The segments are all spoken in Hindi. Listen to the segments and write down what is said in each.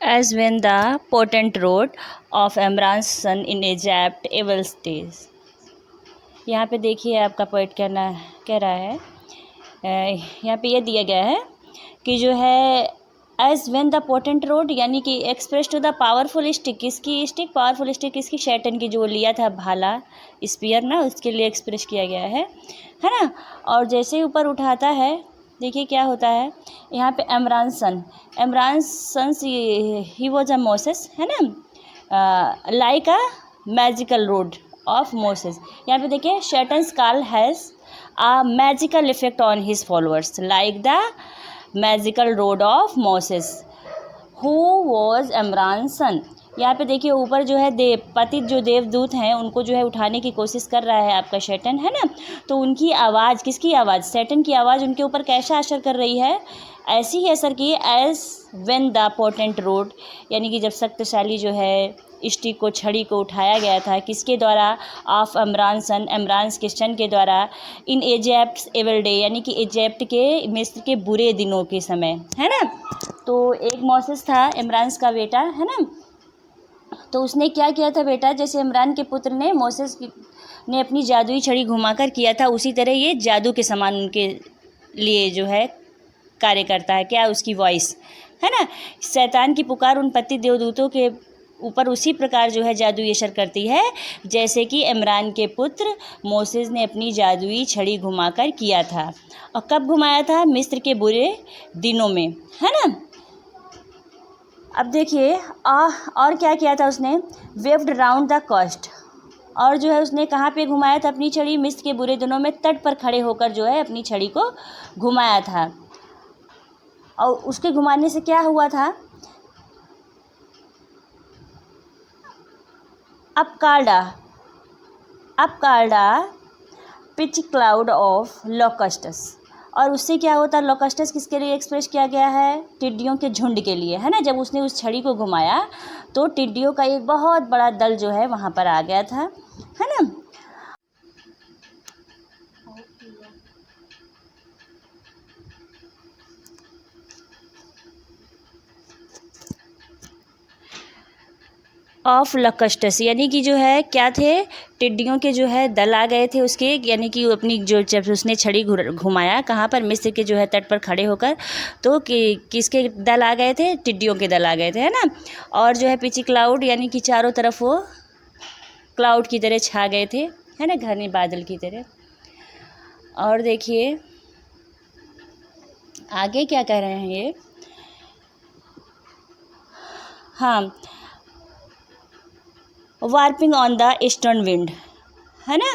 as when the potent road of Imran's son in Egypt evil stays। यहाँ पे देखिए आपका पोइट कह रहा है, यहाँ पे ये दिया गया है कि जो है as when the potent rod, यानी कि express to the powerful stick, किसकी स्टिक, पावरफुल स्टिक किसकी, शैटन की, जो लिया था भाला स्पीयर ना, उसके लिए एक्सप्रेस किया गया है ना। और जैसे ही ऊपर उठाता है देखिए क्या होता है यहाँ पे, Amram's sons he was a Moses, है ना, like a magical rod of Moses. यहाँ पे देखिए Satan's call has a magical effect on his followers like the magical rod of Moses who was Amram's son. यहाँ पे देखिए ऊपर जो है पतित जो देवदूत हैं उनको जो है उठाने की कोशिश कर रहा है आपका शैटन, है ना। तो उनकी आवाज़, किसकी आवाज़, शैटन की आवाज़ उनके ऊपर कैसा असर कर रही है, ऐसी ही असर की as when the potent rod, यानी कि जब शक्तिशाली जो है स्टिक को, छड़ी को उठाया गया था, किसके द्वारा, ऑफ इमरान के सन के द्वारा, इन इजिप्ट एवल डे, यानी कि इजिप्ट के, मिस्र के बुरे दिनों के समय, है ना। तो एक मोसेस था इमरान का बेटा, है ना। तो उसने क्या किया था बेटा, जैसे इमरान के पुत्र ने मोसेस ने अपनी जादुई छड़ी घुमाकर किया था, उसी तरह ये जादू के समान उनके लिए जो है कार्य करता है। क्या, उसकी वॉइस, है ना। शैतान की पुकार उन पति देवदूतों के ऊपर उसी प्रकार जो है जादुई असर करती है जैसे कि इमरान के पुत्र मोसेस ने अपनी जादुई छड़ी घुमाकर किया था। और कब घुमाया था, मिस्र के बुरे दिनों में, है ना। अब देखिए और क्या किया था उसने, वेव्ड राउंड द कोस्ट, और जो है उसने कहाँ पे घुमाया था अपनी छड़ी, मिस्र के बुरे दिनों में तट पर खड़े होकर जो है अपनी छड़ी को घुमाया था। और उसके घुमाने से क्या हुआ था, अब काल्डा पिच क्लाउड ऑफ लोकस्टस, और उससे क्या होता है, लोकस्टस किसके लिए एक्सप्रेस किया गया है, टिड्डियों के झुंड के लिए, है ना। जब उसने उस छड़ी को घुमाया तो टिड्डियों का एक बहुत बड़ा दल जो है वहाँ पर आ गया था, है ना। ऑफ लकस्टस, यानी कि जो है क्या थे, टिड्डियों के जो है दल आ गए थे उसके, यानी कि अपनी जो, जब उसने छड़ी घुमाया कहाँ पर, मिस्र के जो है तट पर खड़े होकर, तो किसके दल आ गए थे, टिड्डियों के दल आ गए थे, है ना। और जो है पिची क्लाउड, यानी कि चारों तरफ वो क्लाउड की तरह छा गए थे, है ना, घने बादल की तरह। और देखिए आगे क्या कह रहे हैं ये, हाँ, warping on the eastern wind, है ना।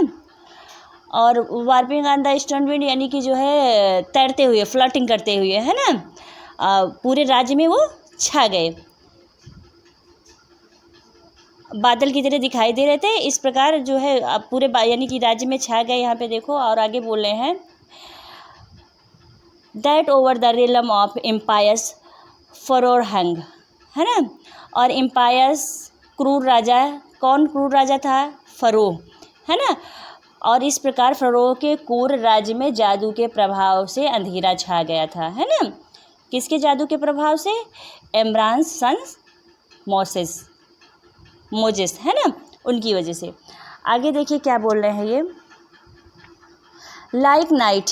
और warping on the eastern wind यानी कि जो है तैरते हुए, फ्लटिंग करते हुए, है ना, पूरे राज्य में वो छा गए, बादल की तरह दिखाई दे रहे थे। इस प्रकार जो है पूरे यानी कि राज्य में छा गए। यहाँ पे देखो और आगे बोल रहे हैं, that over the realm of empires pharaoh hang, है ना। और एम्पायर्स क्रूर राजा, कौन क्रूर राजा था, फरो, है ना। और इस प्रकार फरो के क्रूर राज्य में जादू के प्रभाव से अंधेरा छा गया था, है ना। किसके जादू के प्रभाव से, इमरान सन्स मोजेस, है ना, उनकी वजह से। आगे देखिए क्या बोल रहे हैं ये, like night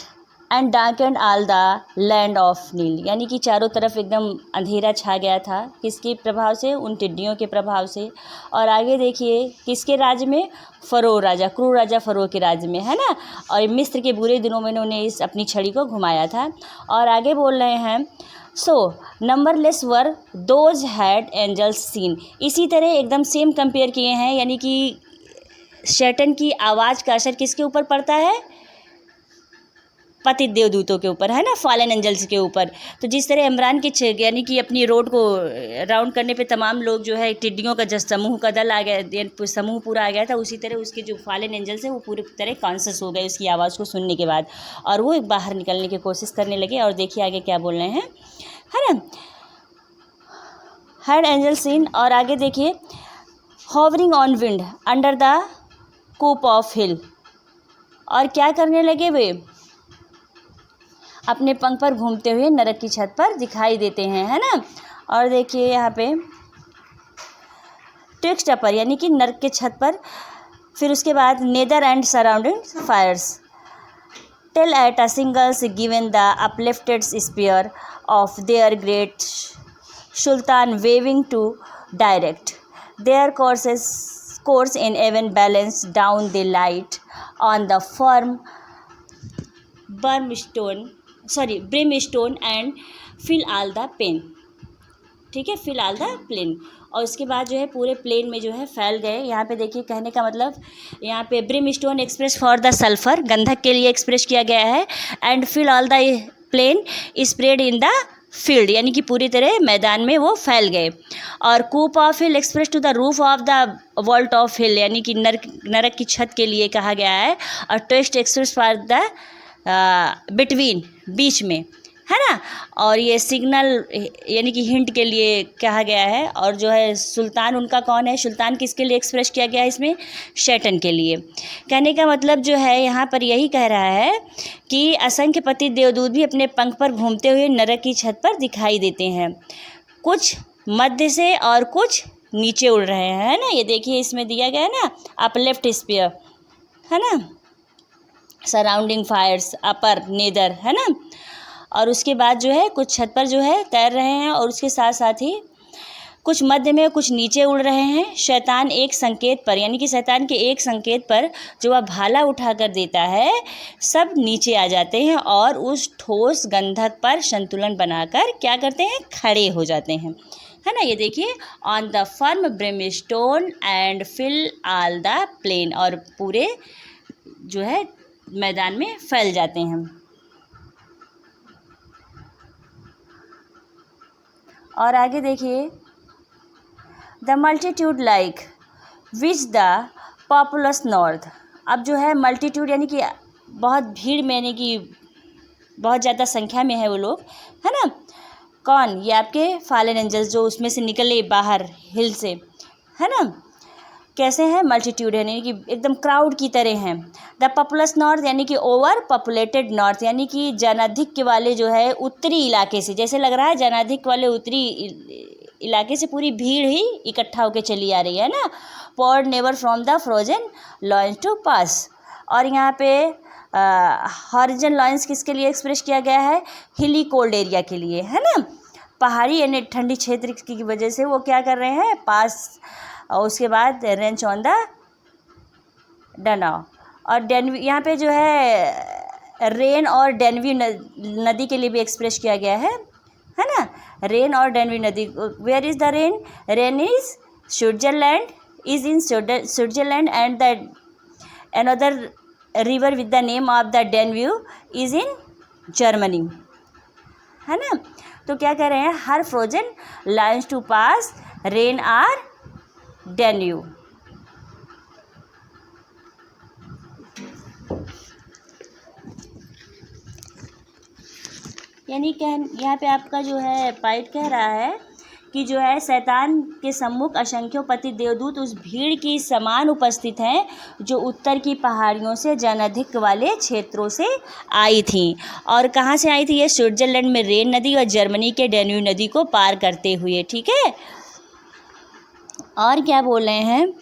and dark and all the land of Nile, यानी कि चारों तरफ एकदम अंधेरा छा गया था, किसके प्रभाव से, उन टिड्डियों के प्रभाव से। और आगे देखिए किसके राज्य में, फरो राजा, क्रूर राजा फरो के राज्य में, है ना। और मिस्र के बुरे दिनों में उन्होंने इस अपनी छड़ी को घुमाया था। और आगे बोल रहे हैं, so numberless were those had angels seen, इसी तरह एकदम सेम कंपेयर किए हैं, यानी कि शैतान की आवाज़ का असर किसके ऊपर पड़ता है, पतित देवदूतों के ऊपर, है ना, फॉलन एंजल्स के ऊपर। तो जिस तरह इमरान के यानी कि अपनी रोड को राउंड करने पे तमाम लोग जो है टिड्डियों का जब समूह का दल आ गया, समूह पूरा आ गया था, उसी तरह उसके जो फॉलन एंजल्स हैं वो पूरी तरह कॉन्शियस हो गए उसकी आवाज़ को सुनने के बाद, और वो बाहर निकलने की कोशिश करने लगे। और देखिए आगे क्या बोल रहे हैं, है ना, हैड एंजल सीन। और आगे देखिए, hovering on wind under the cope of hell, और क्या करने लगे वे, अपने पंख पर घूमते हुए नरक की छत पर दिखाई देते हैं, है ना। और देखिए यहाँ पे ट्विक्स्ट अपर यानी कि नर्क के छत पर। फिर उसके बाद nether and surrounding fires tell at a singles given the uplifted spear of their great sultan waving to direct their course in even balance down the light on the firm brimstone and fill all the plain। ठीक है, fill all the plain। और उसके बाद जो है पूरे प्लेन में जो है फैल गए। यहाँ पे देखिए कहने का मतलब यहाँ पे brimstone express for the sulphur, गंधक के लिए एक्सप्रेस किया गया है। And fill all the plain spread in the field यानी कि पूरी तरह मैदान में वो फैल गए। और cope of hell express to the roof of the vault of hell यानी कि नरक की छत के लिए कहा गया है। और twist express for the between बीच में, है ना। और ये सिग्नल यानी कि हिंट के लिए कहा गया है। और जो है सुल्तान उनका कौन है, सुल्तान किसके लिए एक्सप्रेस किया गया है इसमें, शैतान के लिए। कहने का मतलब जो है यहाँ पर यही कह रहा है कि असंख्य पति देवदूत भी अपने पंख पर घूमते हुए नरक की छत पर दिखाई देते हैं, कुछ मध्य से और कुछ नीचे उड़ रहे हैं, है ना। ये देखिए इसमें दिया गया है ना, अपलिफ्ट स्पीयर, है ना, सराउंडिंग फायर्स, अपर, नेदर, है ना। और उसके बाद जो है कुछ छत पर जो है तैर रहे हैं और उसके साथ साथ ही कुछ मध्य में कुछ नीचे उड़ रहे हैं। शैतान एक संकेत पर यानी कि शैतान के एक संकेत पर जो वह भाला उठा कर देता है सब नीचे आ जाते हैं और उस ठोस गंधक पर संतुलन बनाकर क्या करते हैं, खड़े हो जाते हैं, है ना। ये देखिए on the firm brimstone and fill all the plain, और पूरे जो है मैदान में फैल जाते हैं। और आगे देखिए the multitude like which the populace north. अब जो है मल्टीट्यूड यानी कि बहुत भीड़ में, यानी कि बहुत ज़्यादा संख्या में है वो लोग, है ना। कौन, ये आपके फॉलन एंजल्स जो उसमें से निकले बाहर हिल से, है ना। कैसे हैं, मल्टीट्यूड यानी कि एकदम क्राउड की तरह हैं। द पॉपुलस नॉर्थ यानी कि ओवर पॉपुलेटेड नॉर्थ यानी कि जनाधिक्य वाले जो है उत्तरी इलाके से, जैसे लग रहा है जनाधिक्य वाले उत्तरी इलाके से पूरी भीड़ ही इकट्ठा होकर चली आ रही है ना। Poured never from the frozen loins to pass. और यहाँ पे हॉरिजन लॉन्स किसके लिए एक्सप्रेस किया गया है, हिली कोल्ड एरिया के लिए, है ना। पहाड़ी यानी ठंडी क्षेत्र की वजह से वो क्या कर रहे हैं, पास। और उसके बाद रेंच ऑन द डनाव। और डेनवी यहाँ पे जो है रेन और डेनवी नदी के लिए भी एक्सप्रेस किया गया है ना। रेन और डेनवी नदी, where is the Rhine, Rhine is Switzerland, is in Switzerland and the another river with the name of the Danube is in Germany, है ना। तो क्या कह रहे हैं, her frozen lines to pass Rhine or Danube. यानी यहाँ पे आपका जो है पाइट कह रहा है कि जो है शैतान के सम्मुख असंख्यों पति देवदूत उस भीड़ की समान उपस्थित हैं जो उत्तर की पहाड़ियों से जनाधिक्य वाले क्षेत्रों से आई थीं। और कहाँ से आई थी ये, स्विट्जरलैंड में रेन नदी और जर्मनी के डेन्यू नदी को पार करते हुए, ठीक है। और क्या बोल रहे हैं,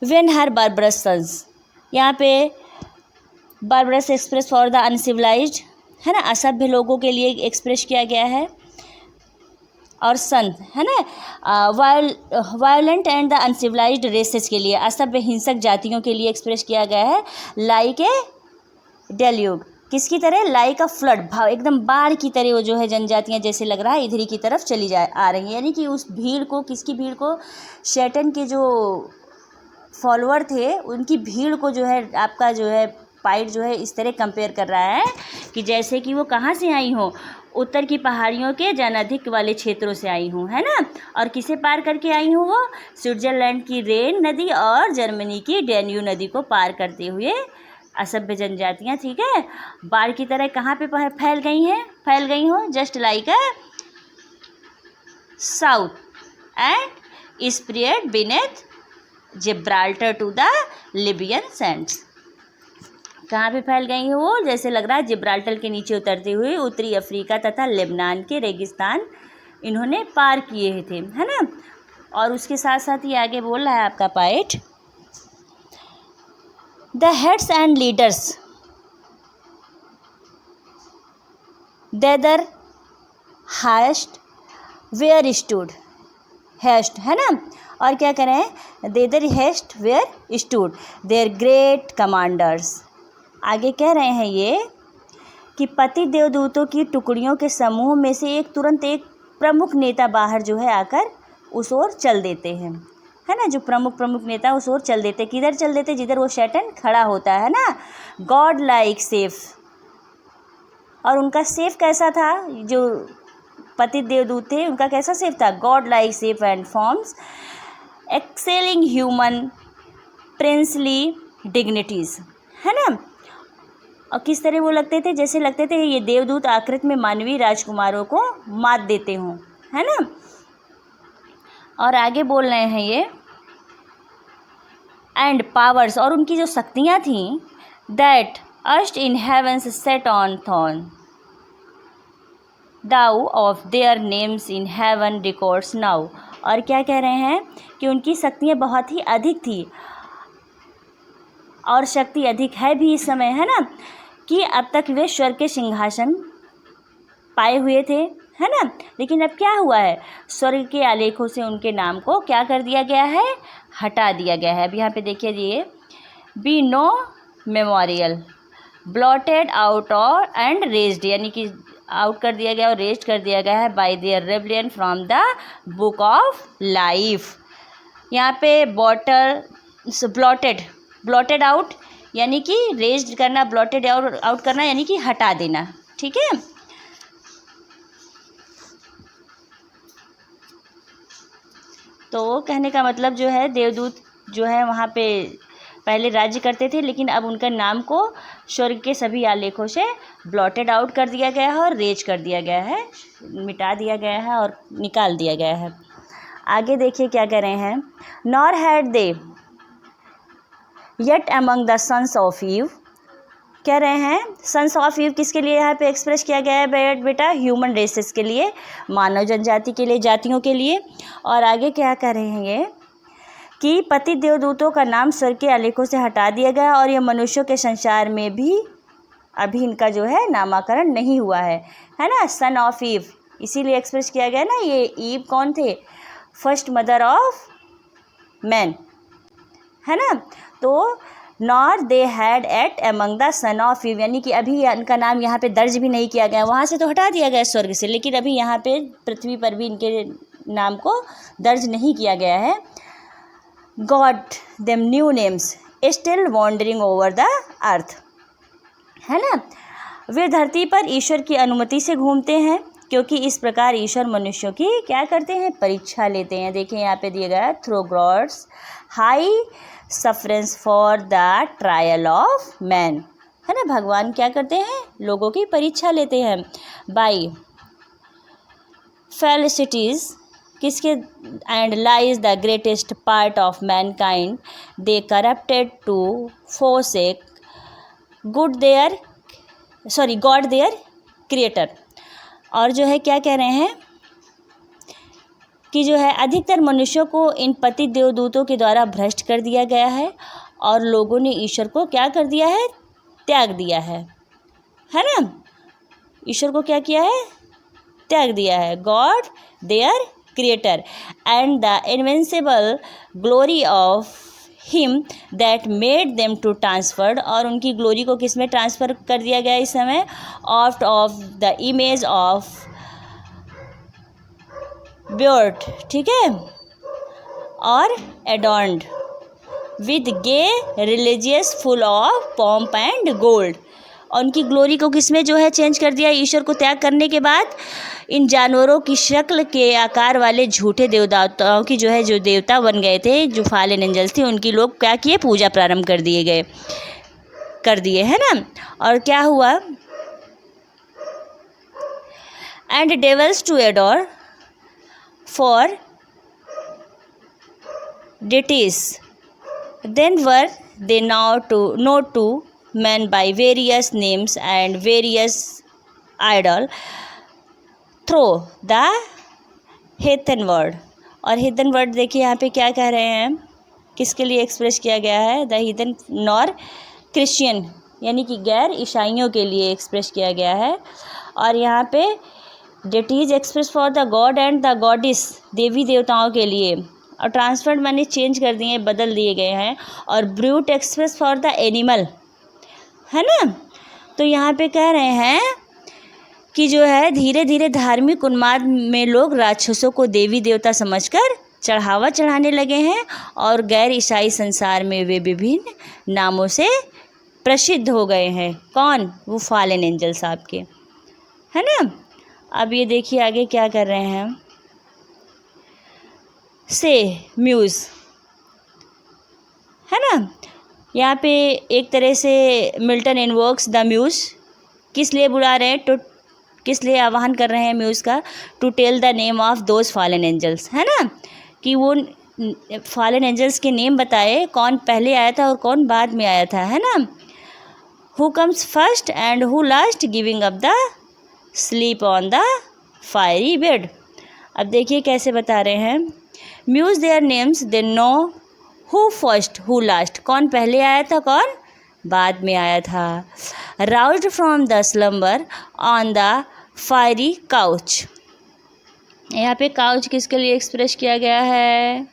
वेन हर बारबरस सन्स, यहाँ पे barbarous express for the uncivilised, है ना, असभ्य लोगों के लिए एक्सप्रेस किया गया है। और संत, है ना, violent and the uncivilized races के लिए, असभ्य हिंसक जातियों के लिए एक्सप्रेस किया गया है। लाइक ए डेल्यूग, किसकी तरह, लाइक अ फ्लड, भाव एकदम बाढ़ की तरह वो जो है जनजातियां जैसे लग रहा है इधर ही की तरफ चली आ रही हैं। यानी कि उस भीड़ को, किसकी भीड़ को, शैतान के जो फॉलोअर थे उनकी भीड़ को जो है आपका जो है पाइट जो है इस तरह कंपेयर कर रहा है कि जैसे कि वो कहाँ से आई हो, उत्तर की पहाड़ियों के जनाधिक्य वाले क्षेत्रों से आई हूँ, है ना। और किसे पार करके आई हूँ, वो स्विट्जरलैंड की रेन नदी और जर्मनी की डेन्यू नदी को पार करते हुए असभ्य जनजातियाँ, ठीक है, बाढ़ की तरह कहाँ पे फैल गई हो, just like a south and spread beneath Gibraltar to the Libyan sands. कहाँ पे फैल गई है वो, जैसे लग रहा है जिब्राल्टर के नीचे उतरते हुए उत्तरी अफ्रीका तथा लेबनान के रेगिस्तान इन्होंने पार किए थे, है ना। और उसके साथ साथ ये आगे बोल रहा है आपका poet, the heads and leaders thither haste where stood, haste, है ना। और क्या करें, thither haste where stood their great commanders. आगे कह रहे हैं ये कि पति देवदूतों की टुकड़ियों के समूह में से तुरंत एक प्रमुख नेता बाहर जो है आकर उस ओर चल देते हैं, है ना। जो प्रमुख नेता उस ओर चल देते, किधर चल देते, जिधर वो शैतान खड़ा होता है ना। गॉड लाइक सेफ, और उनका सेफ कैसा था, जो पति देवदूत थे उनका कैसा सेफ था, godlike shape and forms excelling human princely dignities, है ना। और किस तरह वो लगते थे, जैसे लगते थे ये देवदूत आकृति में मानवीय राजकुमारों को मात देते हों, है ना। और आगे बोल रहे हैं ये, एंड पावर्स, और उनकी जो शक्तियाँ थीं, that erst in heavens sat on thrones though of their names in heaven records now. और क्या कह रहे हैं कि उनकी शक्तियाँ बहुत ही अधिक थी, और शक्ति अधिक है भी इस समय, है ना, कि अब तक वे स्वर्ग के सिंहासन पाए हुए थे, है ना। लेकिन अब क्या हुआ है, स्वर्ग के आलेखों से उनके नाम को क्या कर दिया गया है, हटा दिया गया है। अब यहाँ पे देखिए ये, be no memorial blotted out और एंड रेज्ड, यानी कि आउट कर दिया गया और रेज्ड कर दिया गया है by their rebellion from the book of life. यहाँ पे ब्लॉटेड आउट यानी कि रेज्ड करना, ब्लॉटेड आउट करना यानी कि हटा देना, ठीक है। तो कहने का मतलब जो है, देवदूत जो है वहाँ पे पहले राज्य करते थे, लेकिन अब उनका नाम को स्वर्ग के सभी आलेखों से ब्लॉटेड आउट कर दिया गया है और रेज कर दिया गया है, मिटा दिया गया है और निकाल दिया गया है। आगे देखिए क्या कह रहे हैं, nor had they yet among the sons of Eve. कह रहे हैं सन्स ऑफ ईव किसके लिए यहाँ पे एक्सप्रेस किया गया है बेटा, ह्यूमन रेसेस के लिए, मानव जनजाति के लिए, जातियों के लिए। और आगे क्या कह रहे हैं ये कि पति देवदूतों का नाम स्वर्ग के आलेखों से हटा दिया गया, और ये मनुष्यों के संसार में भी अभी इनका जो है नामाकरण नहीं हुआ है ना। सन ऑफ ईव इसीलिए एक्सप्रेस किया गया ना। ये ईव कौन थे, फर्स्ट मदर ऑफ मैन, है ना। तो nor they had at among the son of Eve, यानी कि अभी इनका नाम यहाँ पे दर्ज भी नहीं किया गया, वहाँ से तो हटा दिया गया स्वर्ग से, लेकिन अभी यहाँ पे पृथ्वी पर भी इनके नाम को दर्ज नहीं किया गया है। Got them new names still wandering over the earth, है ना। वे धरती पर ईश्वर की अनुमति से घूमते हैं, क्योंकि इस प्रकार ईश्वर मनुष्यों की क्या करते हैं, परीक्षा लेते हैं। देखिए यहाँ पे दिया गया, through God's high sufferance for the trial of man, है ना। भगवान क्या करते हैं, लोगों की परीक्षा लेते हैं। बाई फेलिसिटीज किसके, and lies the greatest part of mankind they corrupted to forsake God their creator. और जो है क्या कह रहे हैं कि जो है अधिकतर मनुष्यों को इन पति देवदूतों के द्वारा भ्रष्ट कर दिया गया है, और लोगों ने ईश्वर को क्या कर दिया है, त्याग दिया है ना। ईश्वर को क्या किया है, त्याग दिया है। God their creator and the invincible glory of him that made them to transferred, और उनकी ग्लोरी को किस में ट्रांसफ़र कर दिया गया इस समय, of the image of brute, ठीक है, और adorned with gay religious full of pomp and gold. और उनकी ग्लोरी को किसमें जो है चेंज कर दिया, ईश्वर को त्याग करने के बाद इन जानवरों की शक्ल के आकार वाले झूठे देवताओं की जो देवता बन गए थे, जो फॉलन एंजल्स थे, उनकी लोग क्या किए, पूजा प्रारंभ कर दिए, है ना। और क्या हुआ, and devils to adore for deities, then were they now known to men by various names and various idol through the heathen world. और हेथन वर्ड देखिए यहाँ पे क्या कह रहे हैं, किसके लिए एक्सप्रेस किया गया है, द हीथन नॉर क्रिश्चियन, यानी कि गैर ईसाइयों के लिए एक्सप्रेस किया गया है। और यहाँ पे deities express for the god and the goddess, देवी देवताओं के लिए, और ट्रांसफर्ड माने चेंज कर दिए, बदल दिए गए हैं। और brute express for the animal, है ना। तो यहाँ पे कह रहे हैं कि जो है धीरे धीरे धार्मिक उन्माद में लोग राक्षसों को देवी देवता समझकर चढ़ावा चढ़ाने लगे हैं, और गैर ईसाई संसार में वे विभिन्न नामों से प्रसिद्ध हो गए हैं। कौन? वो फॉलन एंजल्स आपके, है ना। अब ये देखिए आगे क्या कर रहे हैं, से म्यूज़, है ना। यहाँ पे एक तरह से मिल्टन इन्वोक्स द म्यूज़, किस लिए बुला रहे हैं, तो किस लिए आह्वान कर रहे हैं म्यूज़ का, to tell the name of those fallen angels, है ना, कि वो फॉलन एंजल्स के नेम बताए, कौन पहले आया था और कौन बाद में आया था, है ना। Who comes first and who last, giving up the sleep on the fiery bed. अब देखिए कैसे बता रहे हैं, muse their names they know who first who last, कौन पहले आया था कौन बाद में आया था। Roused from the slumber on the fiery couch, यहाँ पे काउच किसके लिए एक्सप्रेस किया गया है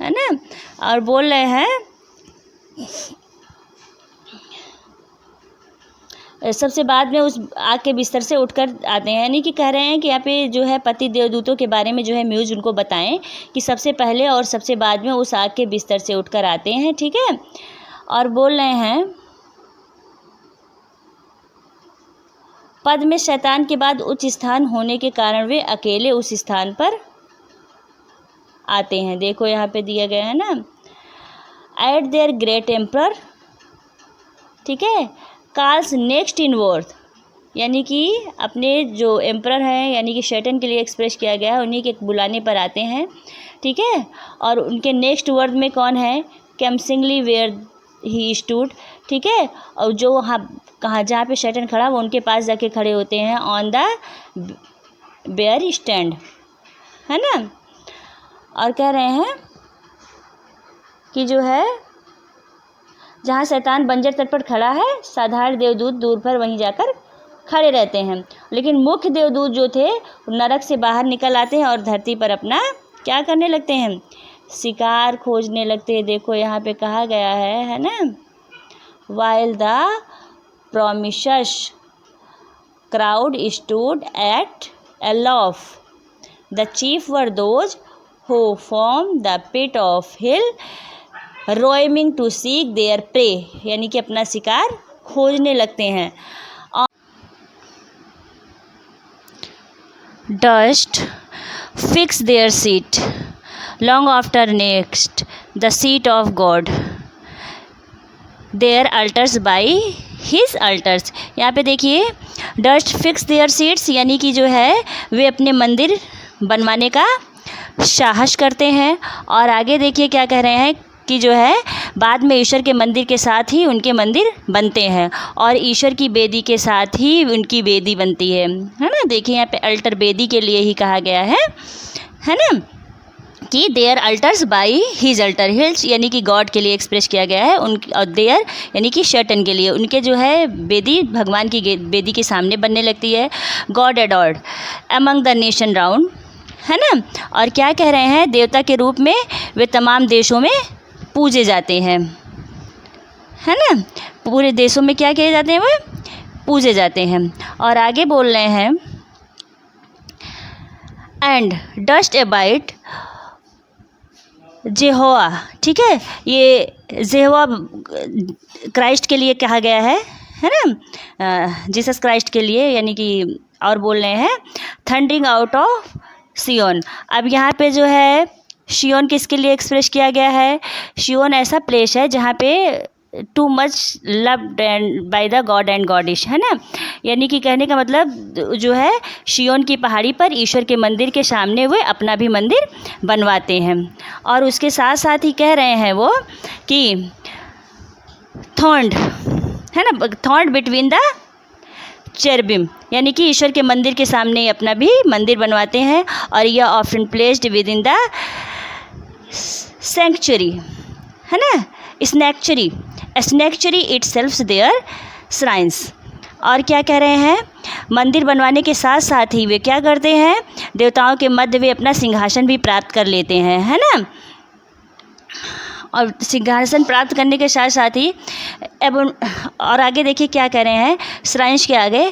ना। और बोल रहे हैं सबसे बाद में उस आग के बिस्तर से उठकर आते हैं, यानी कि कह रहे हैं कि यहाँ पे जो है पति देवदूतों के बारे में जो है म्यूज़ उनको बताएं कि सबसे पहले और सबसे बाद में उस आग के बिस्तर से उठकर आते हैं, ठीक है। और बोल रहे हैं पद में शैतान के बाद उच्च स्थान होने के कारण वे अकेले उस स्थान पर आते हैं। देखो यहाँ पे दिया गया है ना, एट देयर ग्रेट एम्परर, ठीक है, कार्ल्स नेक्स्ट इन वर्थ, यानी कि अपने जो एम्परर हैं यानी कि शैतान के लिए एक्सप्रेस किया गया है, उन्हीं के बुलाने पर आते हैं, ठीक है। और उनके नेक्स्ट वर्ड में कौन है, कैम्सिंगली वेयर ही स्टूड, ठीक है। और जो वहाँ कहाँ जहाँ पे शैतान खड़ा वो उनके पास जाके खड़े होते हैं, ऑन द बेयर स्टैंड, है ना। और कह रहे हैं कि जो है जहाँ शैतान बंजर तट पर खड़ा है, साधारण देवदूत दूर पर वहीं जाकर खड़े रहते हैं, लेकिन मुख्य देवदूत जो थे नरक से बाहर निकल आते हैं और धरती पर अपना क्या करने लगते हैं, शिकार खोजने लगते हैं। देखो यहाँ पे कहा गया है ना, while the promiscuous crowd stood at a loaf, the chief were those who formed the pit of hell, roaming to seek their prey, यानी कि अपना शिकार खोजने लगते हैं। Dust fix their seat long after next the seat of God, their altars by his altars। यहाँ पे देखिए डस्ट फिक्स देयर सीट्स, यानी कि जो है वे अपने मंदिर बनवाने का साहस करते हैं। और आगे देखिए क्या कह रहे हैं कि जो है बाद में ईश्वर के मंदिर के साथ ही उनके मंदिर बनते हैं, और ईश्वर की बेदी के साथ ही उनकी बेदी बनती है ना। देखिए यहाँ पे अल्टर बेदी के लिए ही कहा गया है ना, कि their altars by his altar, hills यानी कि गॉड के लिए एक्सप्रेस किया गया है, उनकी, और देयर यानी कि शैतान के लिए, उनके जो है बेदी भगवान की बेदी के सामने बनने लगती है। God एडॉर्ड among the nation round, है ना। और क्या कह रहे हैं, देवता के रूप में वे तमाम देशों में पूजे जाते हैं, है ना। पूरे देशों में क्या किए जाते हैं, वे पूजे जाते हैं। और आगे बोल रहे हैं एंड डस्ट अबाइट जेहोवा, ठीक है। ये जेहोवा क्राइस्ट के लिए कहा गया है ना, जीसस क्राइस्ट के लिए, यानी कि और बोल रहे हैं थंडरिंग आउट ऑफ सियोन। अब यहाँ पे जो है शियोन किसके लिए एक्सप्रेस किया गया है, शियोन ऐसा प्लेस है जहाँ पे too much loved and by the god and goddess, है ना। यानी कि कहने का मतलब जो है शियोन की पहाड़ी पर ईश्वर के मंदिर के सामने वे अपना भी मंदिर बनवाते हैं। और उसके साथ साथ ही कह रहे हैं वो कि थॉर्न्ड, है ना, थॉर्न्ड बिटवीन द चेरबिम, यानी कि ईश्वर के मंदिर के सामने अपना भी मंदिर बनवाते हैं। और यह often placed with in the sanctuary, है ना, स्नेक्चुरी इट सेल्फ देयर श्राइन्स। और क्या कह रहे हैं, मंदिर बनवाने के साथ साथ ही वे क्या करते हैं, देवताओं के मध्य वे अपना सिंहासन भी प्राप्त कर लेते हैं, है ना। और सिंहासन प्राप्त करने के साथ साथ ही और आगे देखिए क्या कह रहे हैं, श्राइन्स के आगे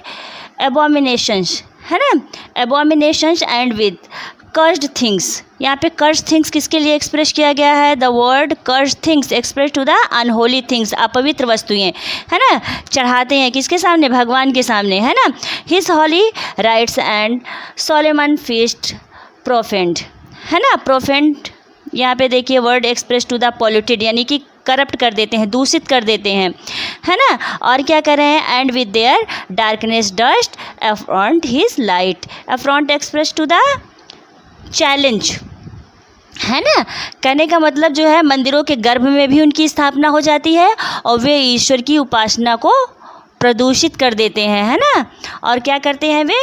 एबोमिनेशंस, है ना, एबोमिनेशंस एंड विद कर्स्ड थिंग्स। यहाँ पे कर्स्ड थिंग्स किसके लिए एक्सप्रेस किया गया है, the word cursed things express to the unholy things, अपवित्र वस्तुएं, है ना, चढ़ाते हैं किसके सामने, भगवान के सामने, है ना। His holy rites and solemn feast profaned, है ना, प्रोफेंड यहाँ पे देखिए word express to the polluted, यानी कि करप्ट कर देते हैं, दूषित कर देते हैं, है ना। और क्या कर रहे हैं, and with their darkness durst affront his light, affront express to the challenge, है ना। कहने का मतलब जो है मंदिरों के गर्भ में भी उनकी स्थापना हो जाती है और वे ईश्वर की उपासना को प्रदूषित कर देते हैं, है ना। और क्या करते हैं, वे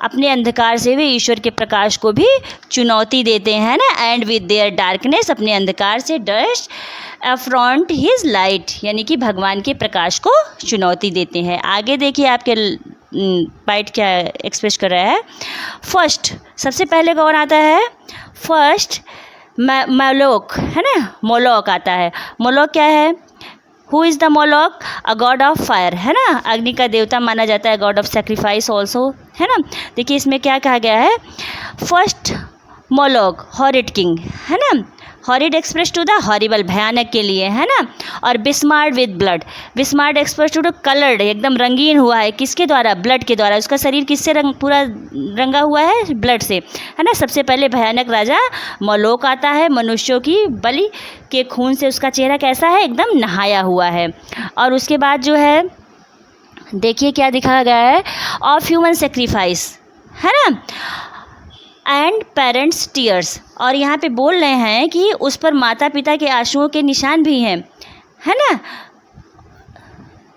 अपने अंधकार से वे ईश्वर के प्रकाश को भी चुनौती देते हैं ना। एंड विद देयर डार्कनेस, अपने अंधकार से डस्ट अफ्रंट हिज लाइट, यानी कि भगवान के प्रकाश को चुनौती देते हैं। आगे देखिए आपके पाइट क्या एक्सप्रेस कर रहा है। फर्स्ट, सबसे पहले कौन आता है, फर्स्ट मोलोक, है ना, मोलोक आता है। मोलोक क्या है, who is the Moloch, a God of fire, है ना, अग्नि का देवता माना जाता है, गॉड ऑफ सेक्रीफाइस ऑल्सो, है ना। देखिए इसमें क्या कहा गया है, फर्स्ट मोलोक हॉरिड किंग, है ना, horrid express to the horrible, भयानक के लिए, है ना। और besmeared with blood, besmeared express to the coloured, एकदम रंगीन हुआ है, किसके द्वारा, ब्लड के द्वारा, उसका शरीर किससे पूरा रंगा हुआ है, ब्लड से, है ना। सबसे पहले भयानक राजा मोलोक आता है, मनुष्यों की बलि के खून से उसका चेहरा कैसा है, एकदम नहाया हुआ है। और उसके बाद जो है देखिए क्या दिखाया गया है, ऑफ ह्यूमन सेक्रीफाइस, है ना, एंड पेरेंट्स टीयर्स। और यहाँ पे बोल रहे हैं कि उस पर माता पिता के आंसुओं के निशान भी हैं, है ना,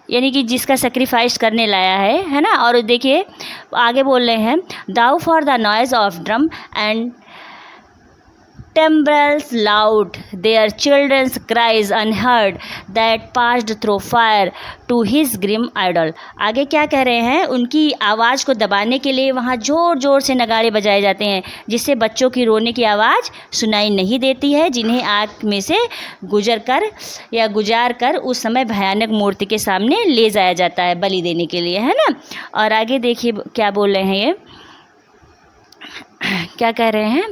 यानी कि जिसका सेक्रीफाइस करने लाया है ना। और देखिए आगे बोल रहे हैं, though for the noise of drum and timbrels loud, their children's cries unheard that passed through fire to his grim idol। आगे क्या कह रहे हैं, उनकी आवाज़ को दबाने के लिए वहाँ ज़ोर ज़ोर से नगाड़े बजाए जाते हैं, जिससे बच्चों की रोने की आवाज़ सुनाई नहीं देती है, जिन्हें आग में से गुजार कर उस समय भयानक मूर्ति के सामने ले जाया जाता है बलि देने के लिए, है ना। और आगे देखिए क्या बोल रहे हैं, ये क्या कह रहे हैं,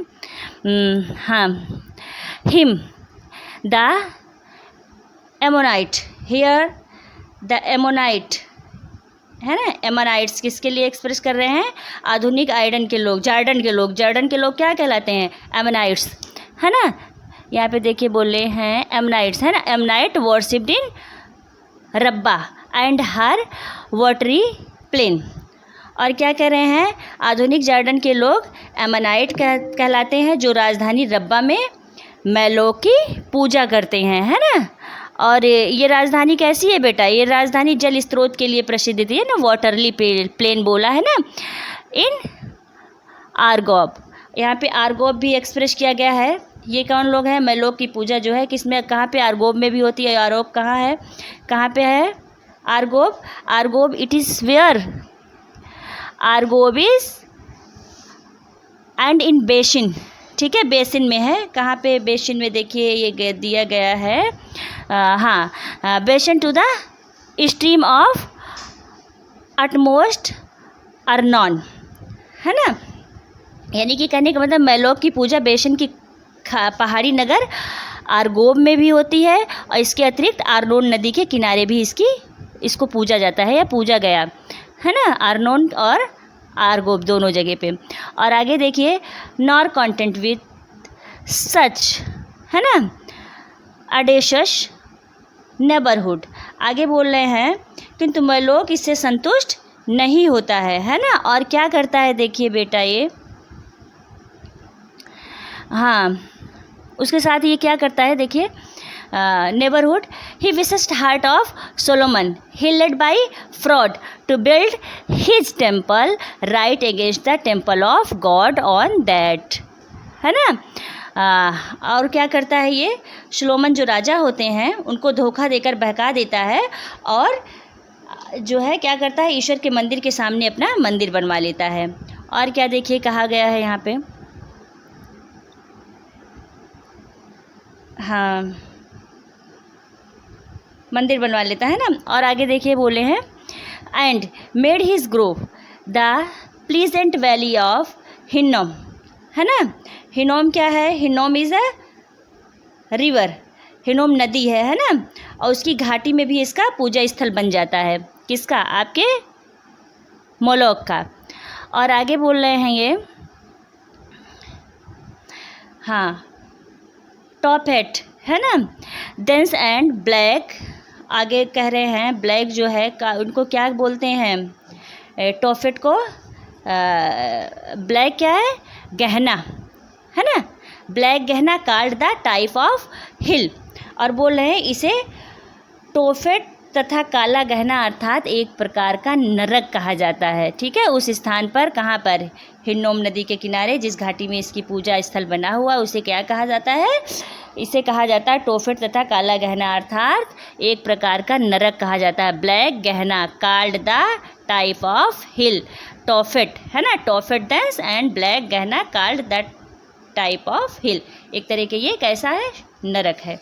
हाँ, him the ammonite, here the ammonite, है ना, एमोनाइट्स किसके लिए एक्सप्रेस कर रहे हैं, आधुनिक आयरन के लोग, जॉर्डन के लोग क्या कहलाते हैं, एमोनाइट्स, है ना। यहाँ पे देखिए बोल रहे हैं एमोनाइट्स, है ना, एमोनाइट वर्शिप्ड इन रब्बा एंड हर वाटरी प्लेन। और क्या कह रहे हैं, आधुनिक जॉर्डन के लोग एमोनाइट कहलाते हैं, जो राजधानी रब्बा में मैलोक की पूजा करते हैं, है ना। और ये राजधानी कैसी है बेटा, ये राजधानी जल स्रोत के लिए प्रसिद्ध थी, है ना, वाटरली प्लेन बोला है ना। इन आर्गोब, यहाँ पे आर्गोब भी एक्सप्रेस किया गया है। ये कौन लोग हैं, मैलोक की पूजा जो है किसमें, कहाँ पे, आर्गोब में भी होती है। आर्गोब कहाँ है, कहाँ पे है Argob, Argob it is where, Argob is and in Basan, ठीक है, बेसिन में है, कहाँ पे, बेसिन में देखिए ये दिया गया है, हाँ, Basan to the stream of utmost Arnon, है ना। यानी कि कहने का मतलब मैलोक की पूजा बेसिन की पहाड़ी नगर आर्गोब में भी होती है, और इसके अतिरिक्त आर्नोन नदी के किनारे भी इसको पूजा जाता है या पूजा गया, है ना, आर्नोन और आर्गोब दोनों जगह पे। और आगे देखिए, नॉर कंटेंट विथ सच, है ना, अडेशस नेबरहुड। आगे बोल रहे हैं किंतु मैलोक इससे संतुष्ट नहीं होता है ना। और क्या करता है देखिए बेटा, ये हाँ, उसके साथ ये क्या करता है देखिए, neighborhood. He wished heart of Solomon. He led by fraud to build his temple right against the temple of God on that. है ना। और क्या करता है ये सुलोमन, जो राजा होते हैं उनको धोखा देकर बहका देता है और जो है क्या करता है, ईश्वर के मंदिर के सामने अपना मंदिर बनवा लेता है। और क्या देखिए कहा गया है यहाँ पे, हाँ मंदिर बनवा लेता है ना। और आगे देखिए बोले हैं, and made his Grove the pleasant valley of हिन्नोम, है ना। हिन्नोम क्या है, हिन्नोम इज़ अ रिवर, हिन्नोम नदी है ना। और उसकी घाटी में भी इसका पूजा स्थल बन जाता है, किसका, आपके मोलोक का। और आगे बोल रहे हैं ये, हाँ टॉपेट है ना, डेंस एंड ब्लैक, आगे कह रहे हैं ब्लैक जो है उनको क्या बोलते हैं, टॉफेट को ब्लैक क्या है, गहना है ना, ब्लैक गहना card the type of hell. और बोल रहे हैं इसे टोफेट तथा काला गहना अर्थात एक प्रकार का नरक कहा जाता है। ठीक है, उस स्थान पर, कहाँ पर, हिन्नोम नदी के किनारे जिस घाटी में इसकी पूजा स्थल बना हुआ उसे क्या कहा जाता है, इसे कहा जाता है टोफेट तथा काला गहना अर्थात एक प्रकार का नरक कहा जाता है। ब्लैक गहना कार्ड द टाइप ऑफ हिल, टोफेट है ना, टोफेट डेंस एंड ब्लैक गहना कार्ड द टाइप ऑफ हिल, एक तरह के ये कैसा है, नरक है।